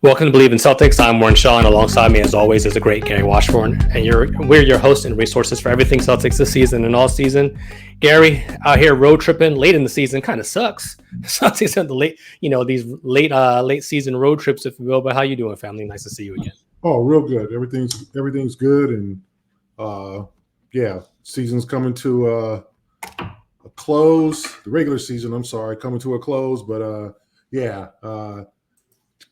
Welcome to Bleav In Celtics. I'm Warren Shaw, and alongside me, as always, is the great Gary Washburn. And we're your hosts and resources for everything Celtics this season and all season. Gary, out here road tripping late in the season, kind of sucks. Celtics have these late season road trips, if you will. But how you doing, family? Nice to see you again. Oh, real good. Everything's good, and season's coming to a close. The regular season, I'm sorry, coming to a close. But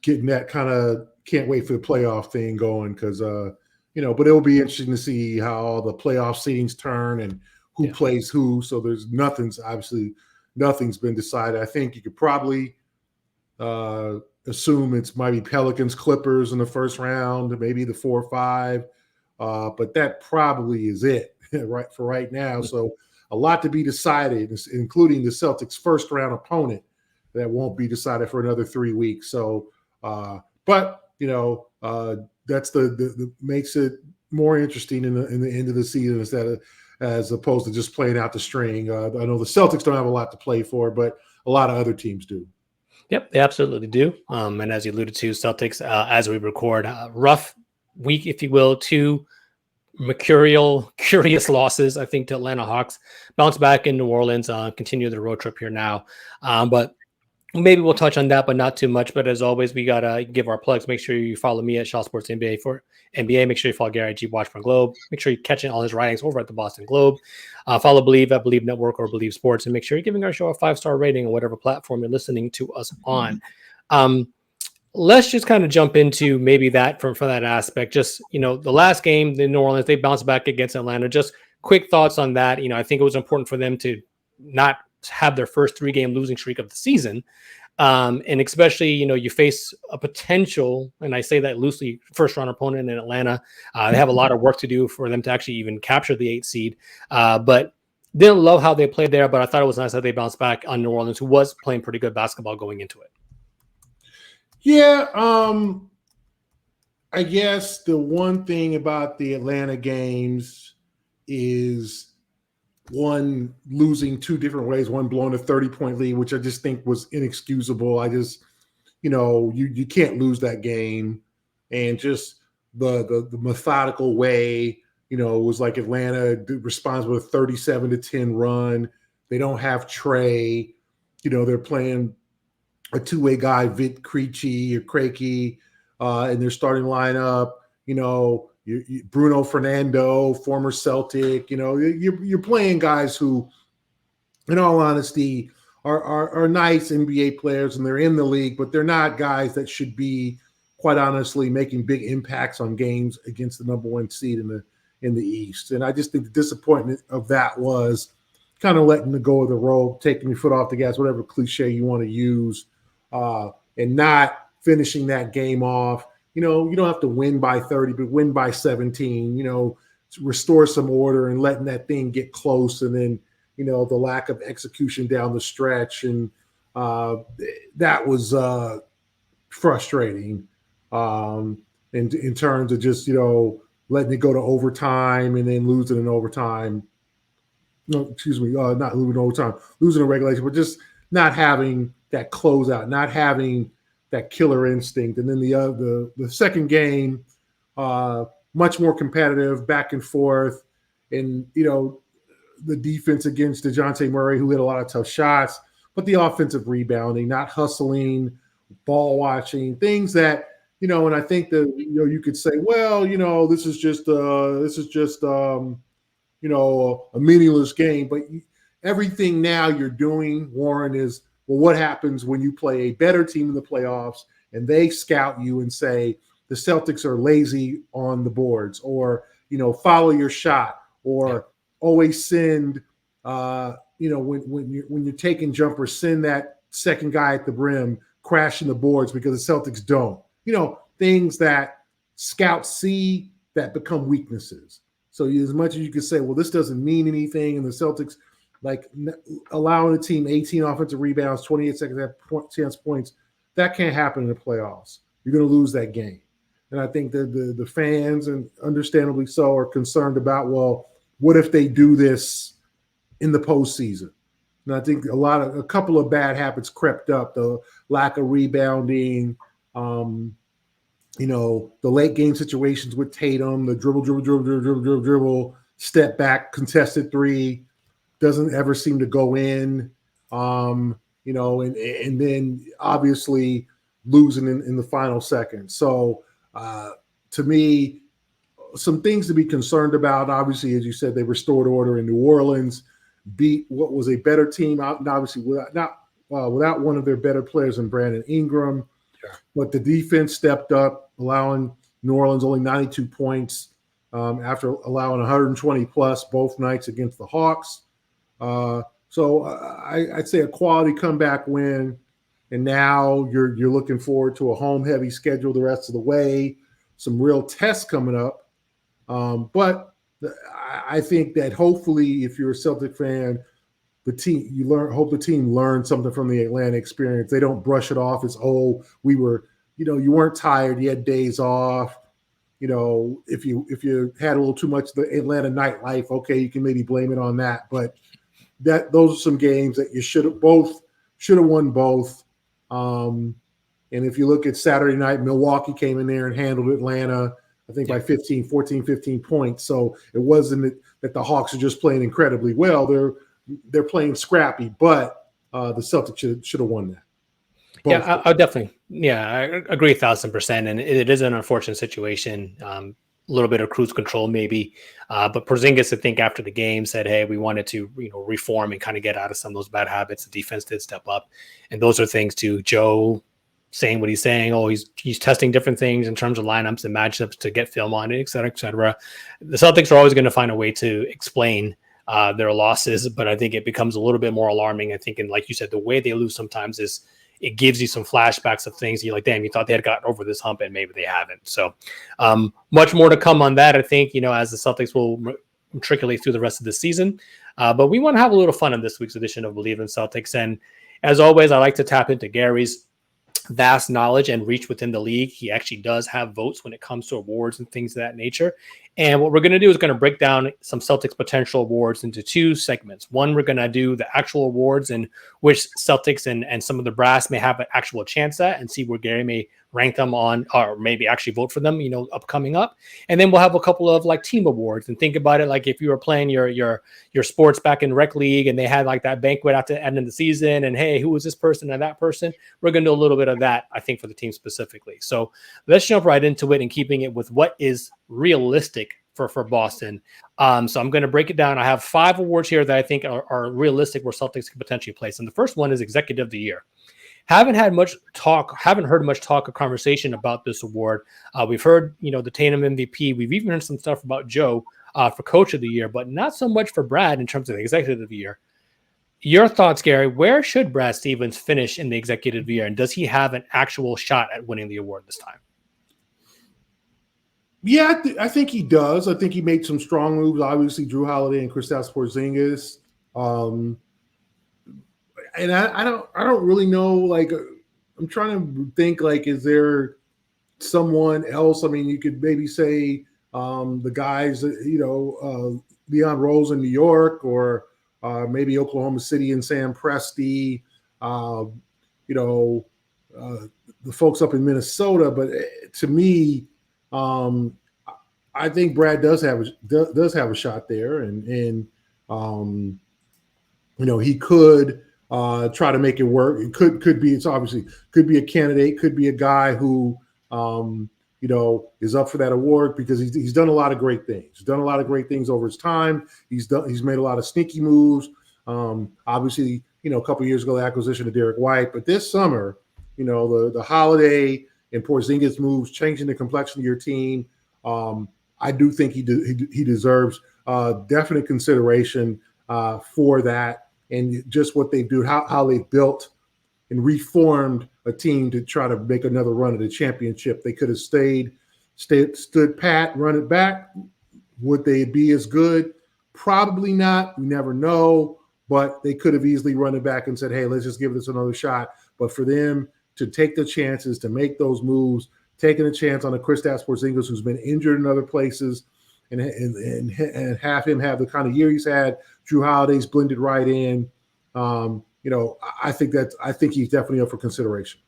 getting that kind of can't wait for the playoff thing going because but it'll be interesting to see how all the playoff seedings turn and who plays who. So there's nothing's been decided. I think you could probably assume it's might be Pelicans, Clippers in the first round, maybe the 4 or 5, but that probably is it right for right now. So a lot to be decided, including the Celtics' first round opponent that won't be decided for another 3 weeks. So. That's the makes it more interesting in the end of the season as opposed to just playing out the string. I know the Celtics don't have a lot to play for, but a lot of other teams do. Yep, they absolutely do. And as you alluded to, Celtics, as we record, rough week, if you will, 2 curious losses, I think, to Atlanta Hawks. Bounce back in New Orleans, continue the road trip here now. But maybe we'll touch on that, but not too much. But as always, we got to give our plugs. Make sure you follow me at Shaw Sports NBA for NBA. Make sure you follow Gary at G Watch from Globe. Make sure you're catching all his writings over at the Boston Globe. Follow Bleav at Bleav Network or Bleav Sports. And make sure you're giving our show a 5-star rating on whatever platform you're listening to us on. Let's just kind of jump into maybe that from that aspect. Just, the last game, the New Orleans, they bounced back against Atlanta. Just quick thoughts on that. I think it was important for them to not have their first 3-game losing streak of the season. And especially, you face a potential, and I say that loosely, first round opponent in Atlanta. They have a lot of work to do for them to actually even capture the 8th seed. But didn't love how they played there, but I thought it was nice that they bounced back on New Orleans, who was playing pretty good basketball going into it. Yeah. I guess the one thing about the Atlanta games is one losing 2 different ways, one blowing a 30-point lead, which I just think was inexcusable. I just, you can't lose that game. And just the methodical way, it was like Atlanta responds with a 37-10 run. They don't have Trey. They're playing a 2-way guy, Vit Krejci or Krakey, in their starting lineup. Bruno Fernando, former Celtic, you're playing guys who, in all honesty, are nice NBA players and they're in the league, but they're not guys that should be, quite honestly, making big impacts on games against the number 1 seed in the East. And I just think the disappointment of that was kind of letting the go of the rope, taking your foot off the gas, whatever cliche you want to use, and not finishing that game off. You don't have to win by 30, but win by 17, restore some order and letting that thing get close. And then, the lack of execution down the stretch. And that was frustrating in terms of just, letting it go to overtime and then losing in overtime. No, excuse me, not losing overtime, losing in regulation, but just not having that closeout, not having that killer instinct. And then the second game, much more competitive, back and forth. And, the defense against DeJounte Murray, who hit a lot of tough shots, but the offensive rebounding, not hustling, ball watching, things that, and I think that, you could say, well, this is just a meaningless game. But everything now you're doing, Warren, is, well, what happens when you play a better team in the playoffs and they scout you and say the Celtics are lazy on the boards, or, follow your shot, or always send, when you're taking jumpers, send that second guy at the brim crashing the boards because the Celtics don't. Things that scouts see that become weaknesses. So as much as you could say, well, this doesn't mean anything, and the Celtics, like allowing a team 18 offensive rebounds, 28 second chance points, that can't happen in the playoffs. You're going to lose that game. And I think that the fans, and understandably so, are concerned about, well, what if they do this in the postseason? And I think a couple of bad habits crept up, the lack of rebounding, the late game situations with Tatum, the dribble, step back, contested three, doesn't ever seem to go in. And then obviously losing in the final second. So to me, some things to be concerned about. Obviously, as you said, they restored order in New Orleans, beat what was a better team, obviously without one of their better players in Brandon Ingram. Sure. But the defense stepped up, allowing New Orleans only 92 points after allowing 120 plus both nights against the Hawks. So I'd say a quality comeback win. And now you're looking forward to a home-heavy schedule the rest of the way, some real tests coming up. But I think that hopefully, if you're a Celtic fan, hope the team learned something from the Atlanta experience. They don't brush it off as, you weren't tired, you had days off. If you had a little too much of the Atlanta nightlife, okay, you can maybe blame it on that. But those are some games that you should have won both. And if you look at Saturday night, Milwaukee came in there and handled Atlanta, I think by 15 points. So it wasn't that the Hawks are just playing incredibly well. They're playing scrappy, but the Celtics should have won that. Yeah, I definitely. Yeah, I agree 1,000%. And it is an unfortunate situation. A little bit of cruise control maybe. But Porzingis, I think after the game said, hey, we wanted to reform and kind of get out of some of those bad habits. The defense did step up. And those are things to Joe saying what he's saying. Oh, he's testing different things in terms of lineups and matchups to get film on it, et cetera, et cetera. The Celtics are always going to find a way to explain their losses, but I think it becomes a little bit more alarming. I think, and like you said, the way they lose sometimes is it gives you some flashbacks of things. You're like, damn, you thought they had gotten over this hump and maybe they haven't. So much more to come on that, I think, as the Celtics will matriculate through the rest of the season. But we want to have a little fun on this week's edition of Bleav In Celtics. And as always, I like to tap into Gary's vast knowledge and reach within the league. He actually does have votes when it comes to awards and things of that nature. And what we're going to do is going to break down some Celtics potential awards into two segments. One, we're going to do the actual awards and which Celtics and some of the brass may have an actual chance at, and see where Gary may rank them on, or maybe actually vote for them, upcoming up. And then we'll have a couple of like team awards, and think about it like if you were playing your sports back in rec league and they had like that banquet at the end of the season and, hey, who was this person and that person? We're going to do a little bit of that, I think, for the team specifically. So let's jump right into it and keeping it with what is realistic for Boston. So I'm going to break it down. I have 5 awards here that I think are realistic where Celtics can potentially place. And the first one is Executive of the Year. Haven't heard much talk or conversation about this award. We've heard, the Tatum MVP. We've even heard some stuff about Joe for Coach of the Year, but not so much for Brad in terms of the Executive of the Year. Your thoughts, Gary? Where should Brad Stevens finish in the Executive of the Year, and does he have an actual shot at winning the award this time? Yeah, I think he does. I think he made some strong moves. Obviously, Jrue Holiday and Kristaps Porzingis. And I don't really know. Like, I'm trying to think. Like, is there someone else? I mean, you could maybe say the guys. Leon Rose in New York, or maybe Oklahoma City and Sam Presti. The folks up in Minnesota. But to me, I think Brad does have a shot there, and he could try to make it work. It could be a candidate, could be a guy who is up for that award because he's done a lot of great things. He's done a lot of great things over his time. He's made a lot of sneaky moves. Obviously, a couple of years ago, the acquisition of Derrick White, but this summer, the Holiday and Porzingis moves, changing the complexion of your team. I do think he deserves definite consideration for that, and just what they do, how they built and reformed a team to try to make another run at the championship. They could have stood pat, run it back. Would they be as good? Probably not. We never know, but they could have easily run it back and said, hey, let's just give this another shot. But for them to take the chances, to make those moves, taking a chance on a Kristaps Porzingis who's been injured in other places, and have him have the kind of year he's had. Jrue Holiday's blended right in. I think he's definitely up for consideration.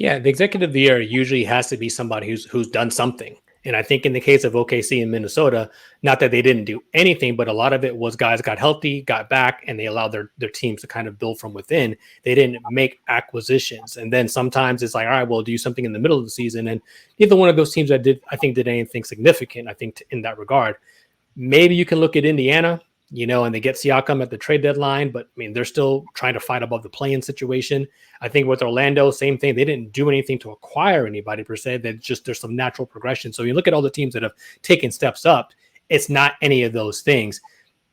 Yeah, the executive of the year usually has to be somebody who's done something. And I think in the case of OKC and Minnesota, not that they didn't do anything, but a lot of it was guys got healthy, got back, and they allowed their teams to kind of build from within. They didn't make acquisitions. And then sometimes it's like, all right, well, do something in the middle of the season. And neither one of those teams that did anything significant, I think, in that regard. Maybe you can look at Indiana, and they get Siakam at the trade deadline, but I mean, they're still trying to fight above the play-in situation. I think with Orlando, same thing. They didn't do anything to acquire anybody per se. There's some natural progression. So you look at all the teams that have taken steps up, it's not any of those things.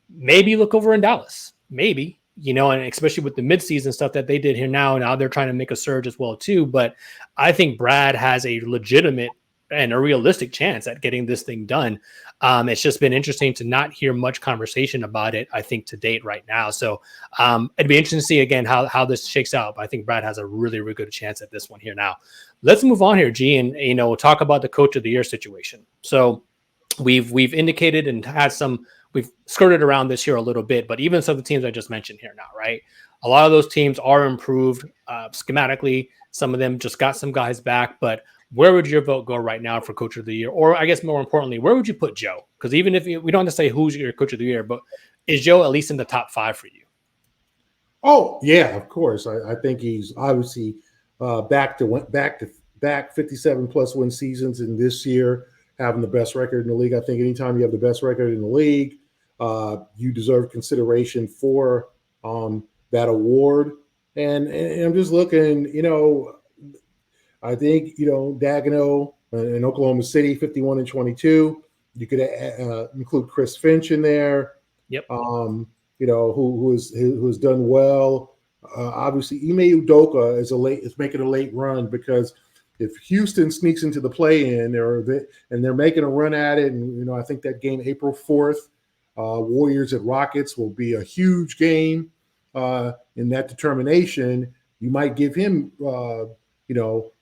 Maybe look over in Dallas, maybe, and especially with the midseason stuff that they did here now they're trying to make a surge as well too. But I think Brad has a legitimate and a realistic chance at getting this thing done. It's just been interesting to not hear much conversation about it, I think, to date right now. So it'd be interesting to see, again, how this shakes out. But I think Brad has a really, really good chance at this one here now. Let's move on here, G, and we'll talk about the coach of the year situation. So we've indicated and we've skirted around this here a little bit, but even some of the teams I just mentioned here now, right? A lot of those teams are improved schematically. Some of them just got some guys back, but where would your vote go right now for coach of the year? Or I guess more importantly, where would you put Joe? Because even if we don't have to say who's your coach of the year, but is Joe at least in the top 5 for you? Oh, yeah, of course. I think he's obviously back 57 plus win seasons in this year, having the best record in the league. I think anytime you have the best record in the league, you deserve consideration for that award. And I'm just looking, I think, Daigneault in Oklahoma City, 51 and 22. You could include Chris Finch in there. Yep. Who has done well. Obviously, Ime Udoka is making a late run, because if Houston sneaks into the play-in and they're making a run at it, and I think that game April 4th, Warriors at Rockets will be a huge game in that determination. You might give him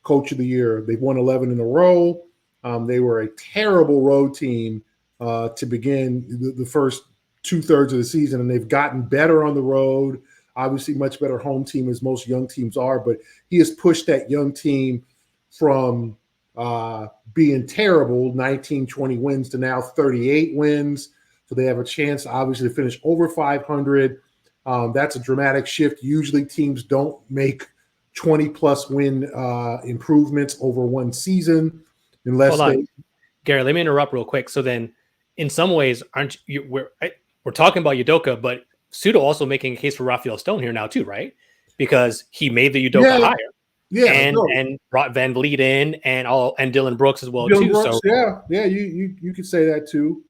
coach of the year. They've won 11 in a row. They were a terrible road team to begin the first 2/3 of the season, and they've gotten better on the road. Obviously, much better home team as most young teams are, but he has pushed that young team from being terrible, 19, 20 wins, to now 38 wins. So they have a chance, obviously, to finish over 500. That's a dramatic shift. Usually teams don't make 20-plus win improvements over one season unless Gary, let me interrupt real quick. So then, in some ways, we're talking about Udoka, but Sudo also making a case for Raphael Stone here now too, right? Because he made the Udoka higher. Yeah, and brought Van Vliet in and Dylan Brooks as well too. Brooks, so you could say that too.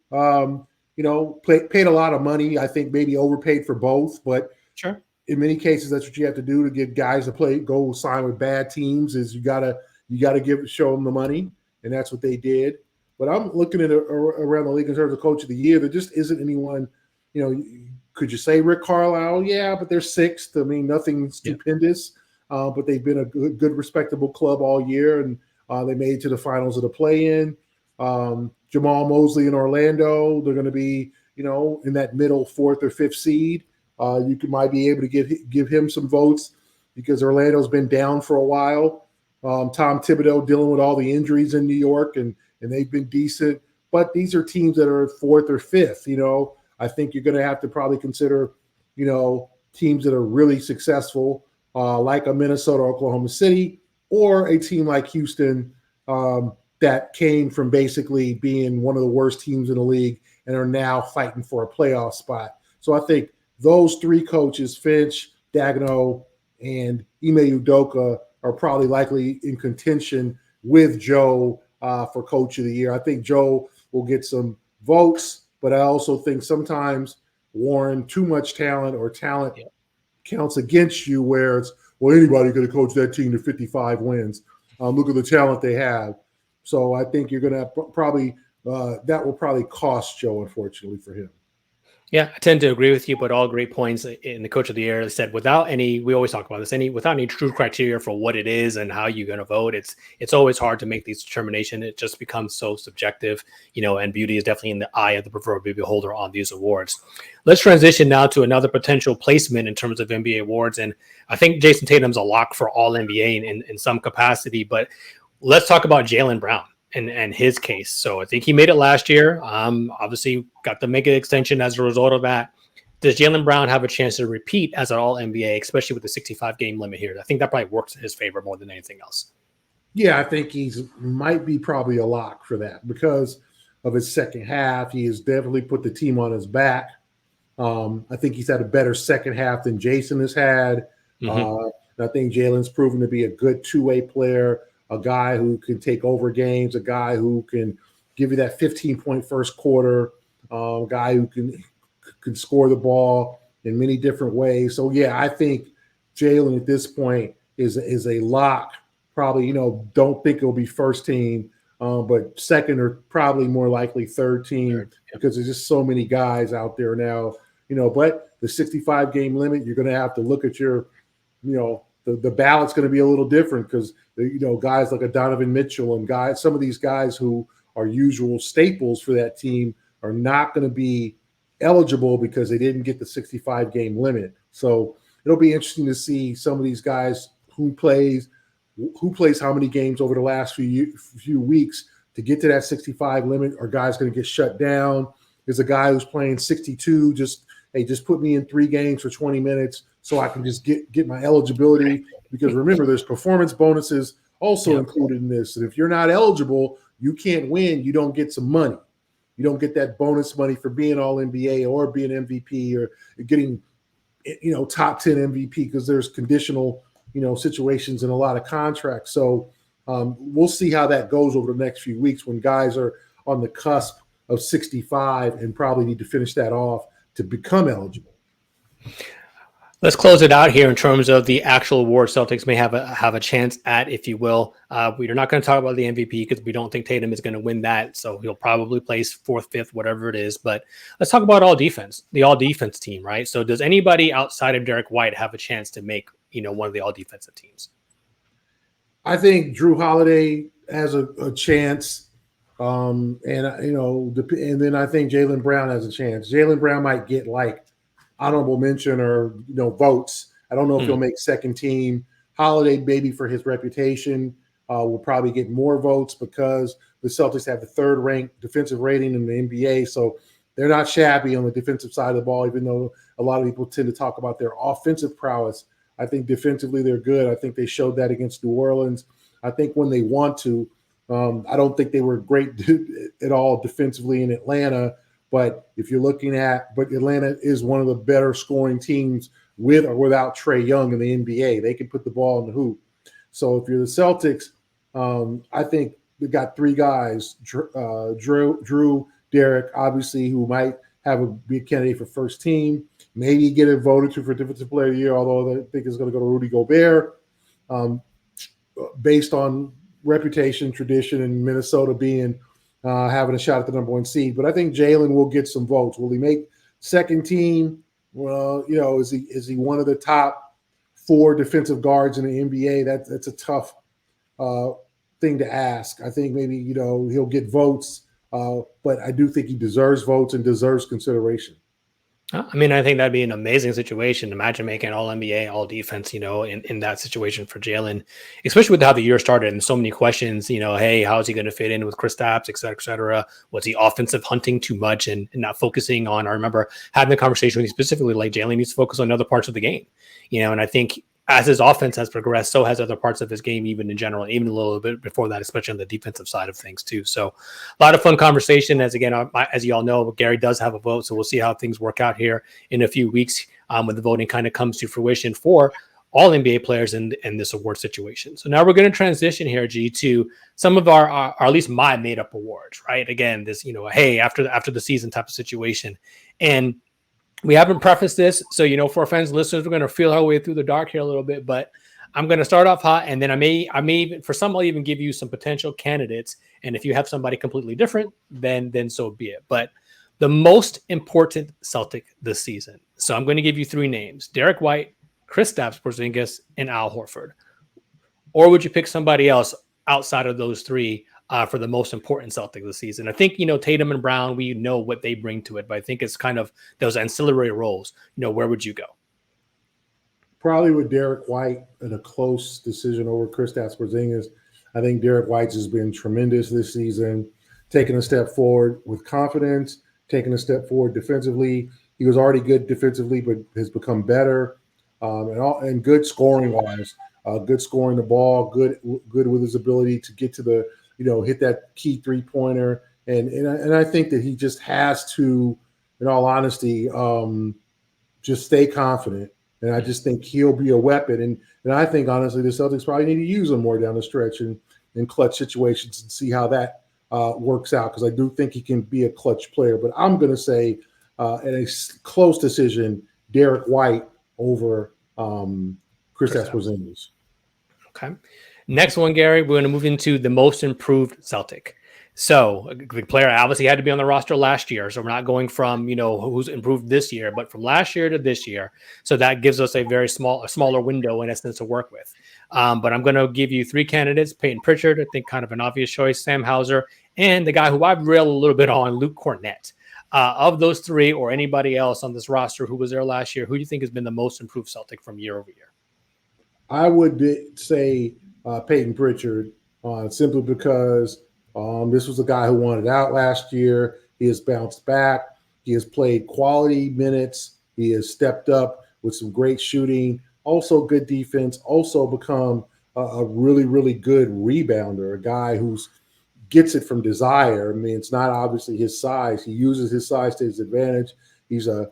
Paid a lot of money. I think maybe overpaid for both, but sure. In many cases, that's what you have to do to get guys to go sign with bad teams. Is you gotta show them the money, and that's what they did. But I'm looking at around the league in terms of coach of the year. There just isn't anyone. Could you say Rick Carlisle? Yeah, but they're 6th. I mean, nothing stupendous. But they've been a good, respectable club all year, and they made it to the finals of the play-in. Jamal Mosley in Orlando, they're going to be, in that middle 4th or 5th seed. Might be able to give him some votes, because Orlando's been down for a while. Tom Thibodeau dealing with all the injuries in New York, and they've been decent. But these are teams that are 4th or 5th. I think you're going to have to probably consider, teams that are really successful, like a Minnesota, Oklahoma City, or a team like Houston that came from basically being one of the worst teams in the league and are now fighting for a playoff spot. So I think those 3 coaches, Finch, Daigneault, and Ime Udoka, are probably likely in contention with Joe for coach of the year. I think Joe will get some votes, but I also think sometimes, Warren, too much talent or talent counts against you, where it's, anybody could have coached that team to 55 wins. Look at the talent they have. So I think you're going to probably that will probably cost Joe, unfortunately, for him. Yeah, I tend to agree with you, but all great points in the coach of the year said without any, we always talk about this, without any true criteria for what it is and how you're going to vote, it's always hard to make these determination. It just becomes so subjective, and beauty is definitely in the eye of the proverbial beholder on these awards. Let's transition now to another potential placement in terms of NBA awards. And I think Jayson Tatum's a lock for all NBA in some capacity, but let's talk about Jaylen Brown and his case. So I think he made it last year. Obviously got the mega extension as a result of that. Does Jaylen Brown have a chance to repeat as an all NBA, especially with the 65 game limit here? I think that probably works in his favor more than anything else. Yeah, I think might be probably a lock for that because of his second half. He has definitely put the team on his back. I think he's had a better second half than Jayson has had. I think Jaylen's proven to be a good two-way player, a guy who can take over games, a guy who can give you that 15-point first quarter, a guy who can score the ball in many different ways. So, yeah, I think Jaylen at this point is a lock. Probably, don't think it'll be first team, but second or probably more likely third team because there's just so many guys out there now. But the 65 game limit, you're going to have to look at your, the ballot's going to be a little different because, guys like a Donovan Mitchell and some of these guys who are usual staples for that team are not going to be eligible because they didn't get the 65 game limit. So it'll be interesting to see some of these guys who plays how many games over the last few weeks to get to that 65 limit. Are guys going to get shut down? There's a guy who's playing 62. Just put me in 3 games for 20 minutes so I can just get my eligibility. Because remember, there's performance bonuses also included in this. And if you're not eligible, you can't win. You don't get some money. You don't get that bonus money for being all NBA or being MVP or getting, top 10 MVP because there's conditional, situations in a lot of contracts. So we'll see how that goes over the next few weeks when guys are on the cusp of 65 and probably need to finish that off to become eligible. Let's close it out here in terms of the actual award Celtics may have a chance at, if you will. We are not going to talk about the MVP because we don't think Tatum is going to win that. So he'll probably place 4th, 5th, whatever it is. But let's talk about the all defense team, right? So does anybody outside of Derrick White have a chance to make, one of the all defensive teams? I think Jrue Holiday has a chance. And then I think Jaylen Brown has a chance. Jaylen Brown might get honorable mention or votes. I don't know if he'll make second team. Holiday, maybe for his reputation, will probably get more votes because the Celtics have the 3rd ranked defensive rating in the NBA. So they're not shabby on the defensive side of the ball, even though a lot of people tend to talk about their offensive prowess. I think defensively they're good. I think they showed that against New Orleans. I think when they want to, I don't think they were great at all defensively in Atlanta. But if you're looking but Atlanta is one of the better scoring teams with or without Trae Young in the NBA. They can put the ball in the hoop. So if you're the Celtics, I think they got 3 guys, Jrue, Derrick, obviously, who might be a candidate for first team. Maybe get it voted to for Defensive Player of the Year, although I think it's going to go to Rudy Gobert based on reputation, tradition, and Minnesota being having a shot at the number 1 seed. But I think Jaylen will get some votes. Will he make second team? Well, is he one of the top 4 defensive guards in the NBA? That's a tough thing to ask. I think maybe, he'll get votes, but I do think he deserves votes and deserves consideration. I mean, I think that'd be an amazing situation. Imagine making all NBA, all defense, in that situation for Jaylen, especially with how the year started and so many questions, hey, how is he going to fit in with Kristaps, et cetera, et cetera? Was he offensive hunting too much and not focusing on, I remember having the conversation with you specifically, Jaylen needs to focus on other parts of the game, and I think as his offense has progressed, so has other parts of his game, even in general, even a little bit before that, especially on the defensive side of things too. So a lot of fun conversation. As you all know, Gary does have a vote. So we'll see how things work out here in a few weeks when the voting kind of comes to fruition for all NBA players in this award situation. So now we're going to transition here, G, to some of our at least my made up awards, right? Again, this, hey, after the season type of situation. And we haven't prefaced this, so for our fans and listeners, we're going to feel our way through the dark here a little bit. But I'm going to start off hot, and then I may even, for some, I'll even give you some potential candidates. And if you have somebody completely different, then so be it. But The most important Celtic this season. So I'm going to give you three names: Derrick White, Kristaps Porzingis, and Al Horford. Or would you pick somebody else outside of those three for the most important Celtic this season? I think, Tatum and Brown, we know what they bring to it, but I think it's kind of those ancillary roles. Where would you go? Probably with Derrick White in a close decision over Kristaps Porzingis. I think Derrick White has been tremendous this season, taking a step forward with confidence, taking a step forward defensively. He was already good defensively, but has become better and good scoring wise. Good scoring the ball, good with his ability to get to the, hit that key 3-pointer. And I think that he just has to, in all honesty, just stay confident. And I just think he'll be a weapon. And I think, honestly, the Celtics probably need to use him more down the stretch in clutch situations and see how that works out, because I do think he can be a clutch player. But I'm going to say in a close decision, Derrick White over Kristaps Porzingis. Okay. Next one, Gary, we're going to move into the most improved Celtic. So the player obviously had to be on the roster last year. So we're not going from, who's improved this year, but from last year to this year. So that gives us a smaller window in essence to work with. But I'm going to give you three candidates: Peyton Pritchard, I think kind of an obvious choice, Sam Hauser, and the guy who I've railed a little bit on, Luke Kornet. Of those three, or anybody else on this roster who was there last year, who do you think has been the most improved Celtic from year over year? I would say Peyton Pritchard, simply because this was a guy who wanted out last year. He has bounced back. He has played quality minutes. He has stepped up with some great shooting, also good defense, also become a really, really good rebounder, a guy who's gets it from desire. I mean, it's not obviously his size. He uses his size to his advantage. He's a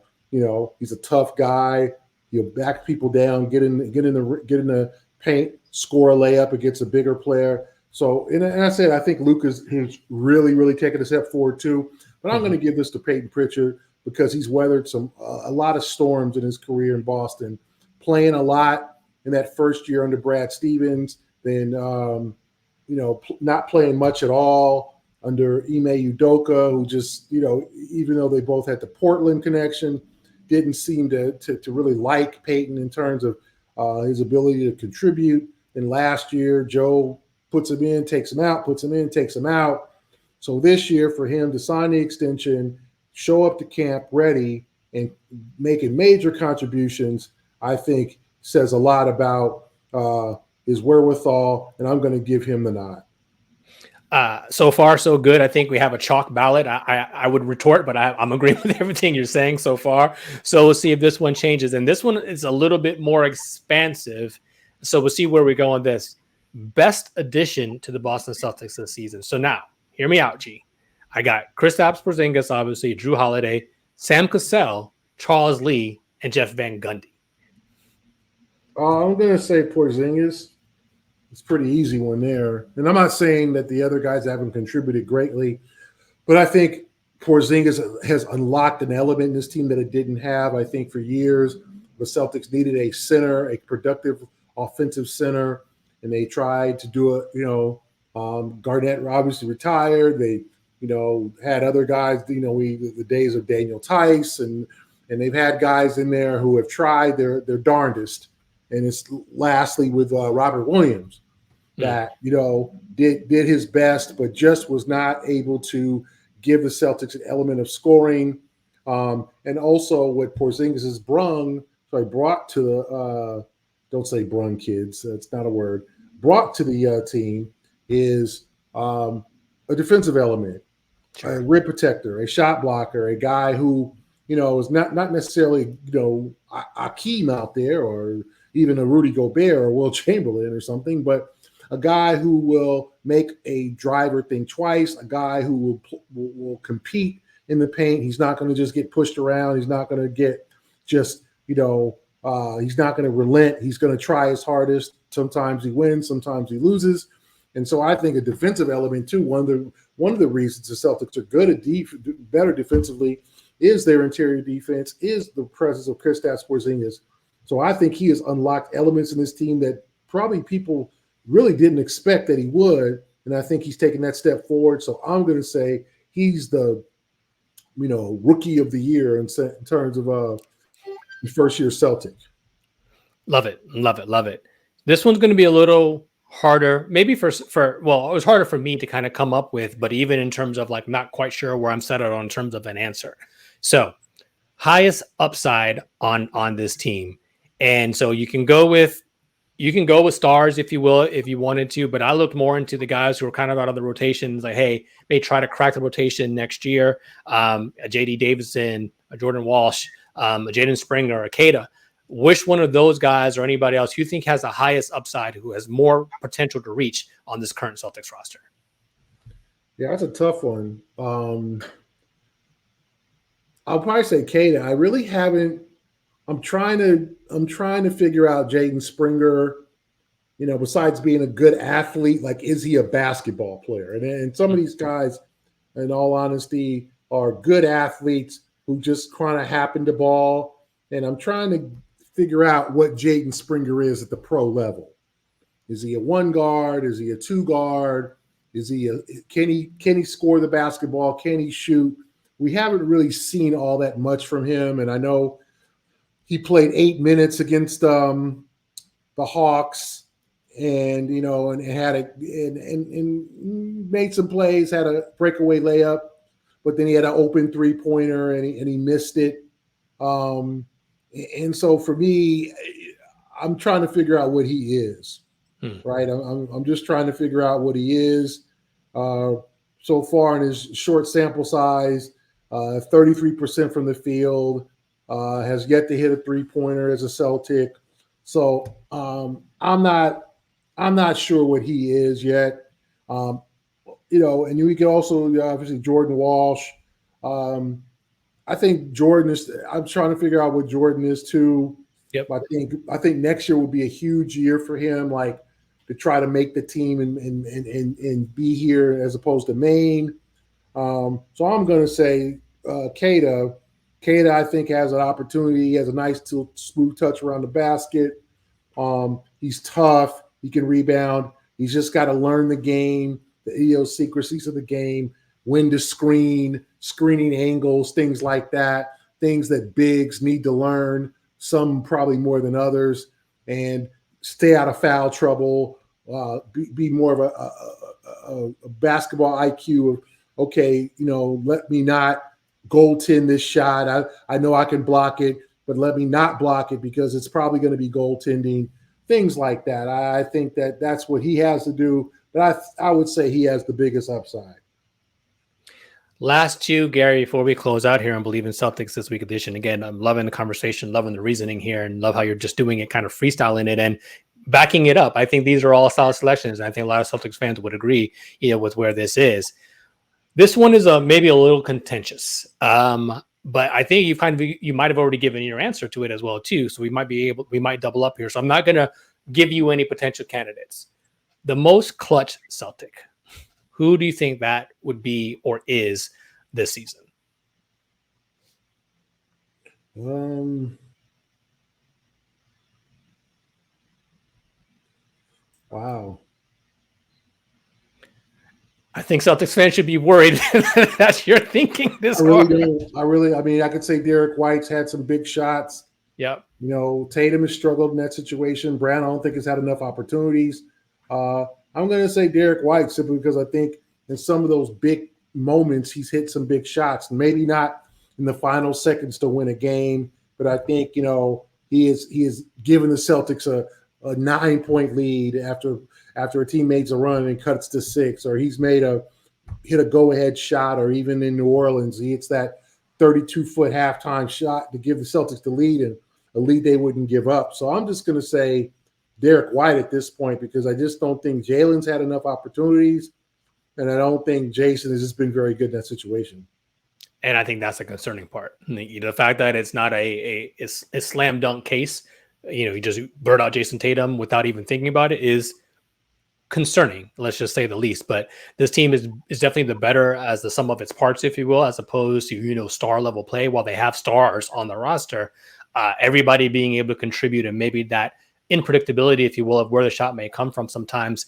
tough guy. He'll back people down, get in the paint, score a layup against a bigger player. So, and I said, I think Luke has really, really taken a step forward too. But I'm going to give this to Peyton Pritchard because he's weathered a lot of storms in his career in Boston, playing a lot in that first year under Brad Stevens, then not playing much at all under Ime Udoka, who just, even though they both had the Portland connection, didn't seem to really like Peyton in terms of his ability to contribute. And last year, Joe puts him in, takes him out, puts him in, takes him out. So this year, for him to sign the extension, show up to camp ready, and making major contributions, I think says a lot about his wherewithal, and I'm going to give him the nod. So far, so good. I think we have a chalk ballot. I would retort, but I'm agreeing with everything you're saying so far. So we'll see if this one changes. And this one is a little bit more expansive. So we'll see where we go on this. Best addition to the Boston Celtics this season. So now, hear me out, G. I got Kristaps Porzingis, obviously, Jrue Holiday, Sam Cassell, Charles Lee, and Jeff Van Gundy. I'm going to say Porzingis. It's a pretty easy one there. And I'm not saying that the other guys haven't contributed greatly, but I think Porzingis has unlocked an element in this team that it didn't have. I think for years, the Celtics needed a center, a productive offensive center, and they tried to do it. Garnett obviously retired. They, had other guys, the days of Daniel Tice, and they've had guys in there who have tried their darndest. And it's lastly with Robert Williams that, did his best, but just was not able to give the Celtics an element of scoring. And also what Porzingis has brought to the don't say brung, kids, that's not a word, brought to the team is a defensive element, a rim protector, a shot blocker, a guy who, is not necessarily, Akeem out there or even a Rudy Gobert or Will Chamberlain or something, but a guy who will make a driver think twice, a guy who will compete in the paint. He's not going to just get pushed around. He's not going to get just, he's not going to relent. He's going to try his hardest. Sometimes he wins, sometimes he loses. And so I think a defensive element too, one of the reasons the Celtics are good at better defensively is their interior defense, is the presence of Kristaps Porzingis. So I think he has unlocked elements in this team that probably people really didn't expect that he would. And I think he's taken that step forward. So I'm going to say he's the rookie of the year in terms of first year Celtic. Love it. Love it. Love it. This one's going to be a little harder, maybe well, it was harder for me to kind of come up with, but even in terms of like, not quite sure where I'm set on in terms of an answer. So highest upside on this team. And so you can go with stars if you will, if you wanted to, but I looked more into the guys who are kind of out of the rotations, like, hey, may try to crack the rotation next year. A JD Davidson, a Jordan Walsh, a Jaden Springer, a Queta. Which one of those guys or anybody else you think has the highest upside, who has more potential to reach on this current Celtics roster? Yeah, that's a tough one. I'll probably say Queta. I really haven't. I'm trying to figure out Jaden Springer. Besides being a good athlete, like, is he a basketball player? And some of these guys, in all honesty, are good athletes who just kind of happen to ball. And I'm trying to figure out what Jaden Springer is at the pro level. Is he a one guard? Is he a two guard? Can he score the basketball? Can he shoot? We haven't really seen all that much from him. And I know he played 8 minutes against the Hawks. And and made some plays, had a breakaway layup, but then he had an open 3-pointer and he missed it. And so for me, I'm trying to figure out what he is. Right? I'm just trying to figure out what he is. So far in his short sample size, 33% from the field, has yet to hit a 3-pointer as a Celtic. So I'm not sure what he is yet. And we can also obviously Jordan Walsh. I think Jordan is. I'm trying to figure out what Jordan is too. Yep. I think next year will be a huge year for him, like to try to make the team and be here as opposed to Maine. So I'm going to say Queta. Queta, I think, has an opportunity. He has a nice smooth touch around the basket. He's tough. He can rebound. He's just got to learn the game, the idiosyncrasies of the game, when to screening angles, things like that, things that bigs need to learn, some probably more than others, and stay out of foul trouble, be more of a basketball IQ of, okay, let me not goaltend this shot. I know I can block it, but let me not block it because it's probably going to be goaltending. Things like that. I think that's what he has to do, but I would say he has the biggest upside. Last two, Gary, before we close out here on Bleav In Celtics this week edition. Again, I'm loving the conversation, loving the reasoning here, and love how you're just doing it, kind of freestyling it and backing it up. I think these are all solid selections. I think a lot of Celtics fans would agree, with where this is. This one is maybe a little contentious. But I think you might have already given your answer to it as well too. So we might double up here. So I'm not going to give you any potential candidates. The most clutch Celtic, who do you think that would be or is this season? Wow. I think Celtics fans should be worried that you're thinking this. I could say Derrick White's had some big shots. Yep. Tatum has struggled in that situation. Brown, I don't think has had enough opportunities. I'm going to say Derrick White simply because I think in some of those big moments he's hit some big shots. Maybe not in the final seconds to win a game, but I think he is given the Celtics a 9-point lead after a team makes a run and cuts to 6, or he's hit a go-ahead shot, or even in New Orleans, he hits that 32-foot halftime shot to give the Celtics the lead, and a lead they wouldn't give up. So I'm just going to say Derrick White at this point because I just don't think Jaylen's had enough opportunities, and I don't think Jayson has just been very good in that situation. And I think that's a concerning part. The fact that it's not a slam dunk case, you just blurt out Jayson Tatum without even thinking about it is concerning, let's just say the least. But this team is definitely the better as the sum of its parts, if you will, as opposed to star level play. While they have stars on the roster, everybody being able to contribute, and maybe that unpredictability, if you will, of where the shot may come from sometimes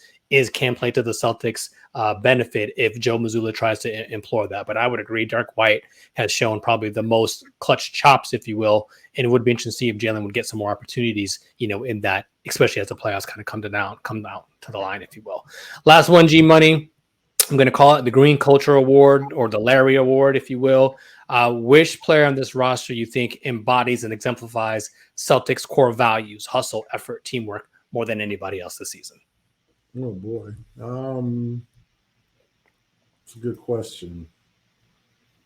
can play to the Celtics benefit if Joe Mazzulla tries to employ that. But I would agree, Derrick White has shown probably the most clutch chops, if you will, and it would be interesting to see if Jaylen would get some more opportunities, in that, especially as the playoffs kind of come out to the line, if you will. Last one, G Money. I'm going to call it the Green Culture Award, or the Larry Award, if you will. Which player on this roster you think embodies and exemplifies Celtics core values, hustle, effort, teamwork, more than anybody else this season? Oh boy, it's a good question.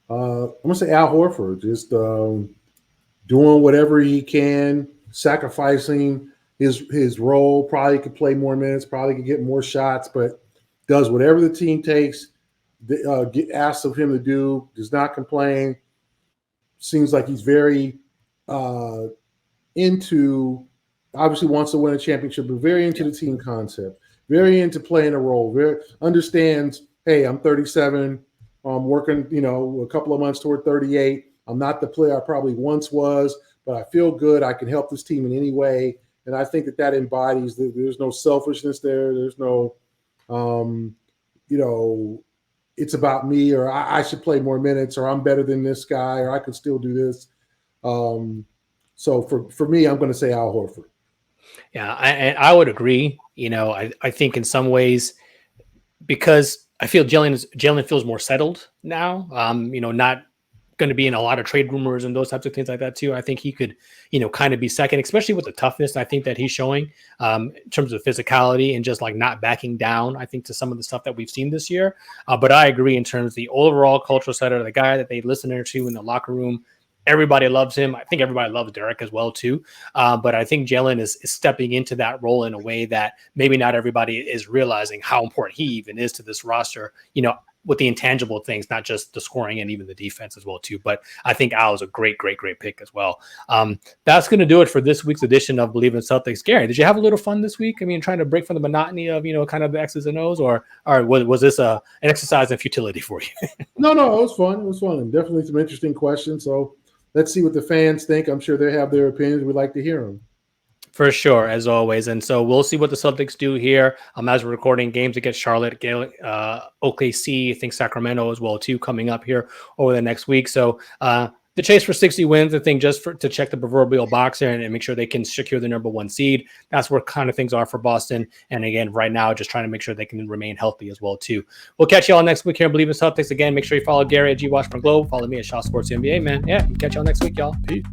I'm gonna say Al Horford, just doing whatever he can, sacrificing his role. Probably could play more minutes, probably could get more shots, but does whatever the team takes, get asked of him to do. Does not complain. Seems like he's very into. Obviously, wants to win a championship, but very into the team concept. Very into playing a role. Very understands. Hey, I'm 37. I'm working, a couple of months toward 38. I'm not the player I probably once was, but I feel good. I can help this team in any way, and I think that embodies that. There's no selfishness there. There's no, it's about me, or I should play more minutes, or I'm better than this guy, or I could still do this. So for me, I'm going to say Al Horford. Yeah, I would agree. I think in some ways, because I feel Jaylen feels more settled now. Not going to be in a lot of trade rumors and those types of things like that too. I think he could, kind of be second, especially with the toughness I think that he's showing in terms of physicality and just like not backing down, I think, to some of the stuff that we've seen this year. But I agree in terms of the overall cultural setter, the guy that they listen to in the locker room. Everybody loves him. I think everybody loves Derrick as well too. But I think Jaylen is stepping into that role in a way that maybe not everybody is realizing how important he even is to this roster, with the intangible things, not just the scoring and even the defense as well too. But I think Al is a great pick as well. That's going to do it for this week's edition of Bleav In Celtics. Gary, did you have a little fun this week? I mean, trying to break from the monotony of, kind of the X's and O's, or was this an exercise in futility for you? No, it was fun. It was fun, and definitely some interesting questions. So let's see what the fans think. I'm sure they have their opinions. We'd like to hear them. For sure, as always. And so we'll see what the Celtics do here as we're recording games against Charlotte, OKC, I think Sacramento as well, too, coming up here over the next week. So the chase for 60 wins, I think, just to check the proverbial box here and make sure they can secure the number 1 seed. That's where kind of things are for Boston. And again, right now, just trying to make sure they can remain healthy as well, too. We'll catch you all next week here on Bleav In Celtics. Again, make sure you follow Gary at GWatch from Globe. Follow me at Shaw Sports NBA, man. Yeah, catch you all next week, y'all. Peace.